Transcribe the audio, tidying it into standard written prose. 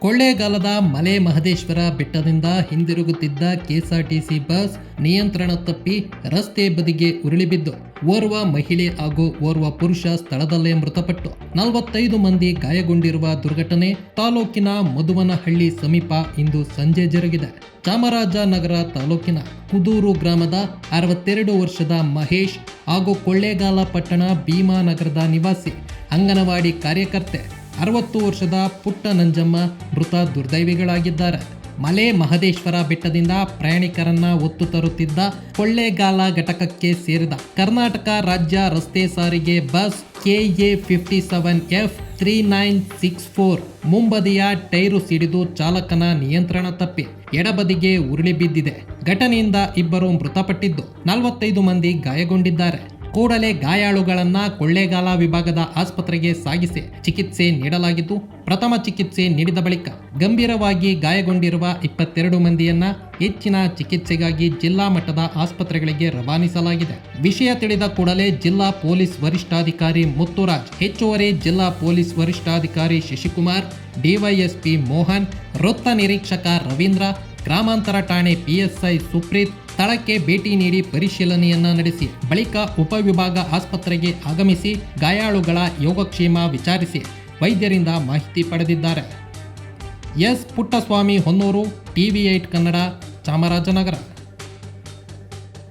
ಕೊಳ್ಳೇಗಾಲದ ಮಲೆ ಮಹದೇಶ್ವರ ಬೆಟ್ಟದಿಂದ ಹಿಂದಿರುಗುತ್ತಿದ್ದ KSRTC bus ನಿಯಂತ್ರಣ ತಪ್ಪಿ ರಸ್ತೆ ಬದಿಗೆ ಉರುಳಿಬಿದ್ದು ಓರ್ವ ಮಹಿಳೆ ಹಾಗೂ ಓರ್ವ ಪುರುಷ ಸ್ಥಳದಲ್ಲೇ ಮೃತಪಟ್ಟು 45 ಮಂದಿ ಗಾಯಗೊಂಡಿರುವ ದುರ್ಘಟನೆ ತಾಲೂಕಿನ ಮಧುವನಹಳ್ಳಿ ಸಮೀಪ ಇಂದು ಸಂಜೆ ಜರುಗಿದೆ. ಚಾಮರಾಜನಗರ ತಾಲೂಕಿನ ಕುದೂರು ಗ್ರಾಮದ 62 ವರ್ಷದ ಮಹೇಶ್ ಹಾಗೂ ಕೊಳ್ಳೇಗಾಲ ಪಟ್ಟಣ ಭೀಮಾನಗರದ ನಿವಾಸಿ ಅಂಗನವಾಡಿ ಕಾರ್ಯಕರ್ತೆ 60 ವರ್ಷದ ಪುಟ್ಟ ನಂಜಮ್ಮ ಮೃತ ದುರ್ದೈವಿಗಳಾಗಿದ್ದಾರೆ. ಮಲೆ ಮಹದೇಶ್ವರ ಬೆಟ್ಟದಿಂದ ಪ್ರಯಾಣಿಕರನ್ನ ಹೊತ್ತು ತರುತ್ತಿದ್ದ ಕೊಳ್ಳೇಗಾಲ ಘಟಕಕ್ಕೆ ಸೇರಿದ ಕರ್ನಾಟಕ ರಾಜ್ಯ ರಸ್ತೆ ಸಾರಿಗೆ ಬಸ್ KA 57F 3964 ಮುಂಬದಿಯ ಟೈರು ಸಿಡಿದು ಚಾಲಕನ ನಿಯಂತ್ರಣ ತಪ್ಪಿ ಎಡಬದಿಗೆ ಉರುಳಿ ಬಿದ್ದಿದೆ. ಘಟನೆಯಿಂದ ಇಬ್ಬರು ಮೃತಪಟ್ಟಿದ್ದು 45 ಮಂದಿ ಗಾಯಗೊಂಡಿದ್ದಾರೆ. ಕೂಡಲೇ ಗಾಯಾಳುಗಳನ್ನ ಕೊಳ್ಳೇಗಾಲ ವಿಭಾಗದ ಆಸ್ಪತ್ರೆಗೆ ಸಾಗಿಸಿ ಚಿಕಿತ್ಸೆ ನೀಡಲಾಗಿದ್ದು, ಪ್ರಥಮ ಚಿಕಿತ್ಸೆ ನೀಡಿದ ಬಳಿಕ ಗಂಭೀರವಾಗಿ ಗಾಯಗೊಂಡಿರುವ 22 ಮಂದಿಯನ್ನ ಹೆಚ್ಚಿನ ಚಿಕಿತ್ಸೆಗಾಗಿ ಜಿಲ್ಲಾ ಮಟ್ಟದ ಆಸ್ಪತ್ರೆಗಳಿಗೆ ರವಾನಿಸಲಾಗಿದೆ. ವಿಷಯ ತಿಳಿದ ಕೂಡಲೇ ಜಿಲ್ಲಾ ಪೊಲೀಸ್ ವರಿಷ್ಠಾಧಿಕಾರಿ ಮುತ್ತುರಾಜ್, ಹೆಚ್ಚುವರಿ ಜಿಲ್ಲಾ ಪೊಲೀಸ್ ವರಿಷ್ಠಾಧಿಕಾರಿ ಶಶಿಕುಮಾರ್, ಡಿವೈಎಸ್ಪಿ ಮೋಹನ್, ವೃತ್ತ ನಿರೀಕ್ಷಕ ರವೀಂದ್ರ, ಗ್ರಾಮಾಂತರ ಠಾಣೆ PSI ಸುಪ್ರೀತ್ ಸ್ಥಳಕ್ಕೆ ಭೇಟಿ ನೀಡಿ ಪರಿಶೀಲನೆಯನ್ನ ನಡೆಸಿ ಬಳಿಕ ಉಪವಿಭಾಗ ಆಸ್ಪತ್ರೆಗೆ ಆಗಮಿಸಿ ಗಾಯಾಳುಗಳ ಯೋಗಕ್ಷೇಮ ವಿಚಾರಿಸಿ ವೈದ್ಯರಿಂದ ಮಾಹಿತಿ ಪಡೆದಿದ್ದಾರೆ. S Puttaswamy Honnur, TV8 Kannada, Chamarajanagar.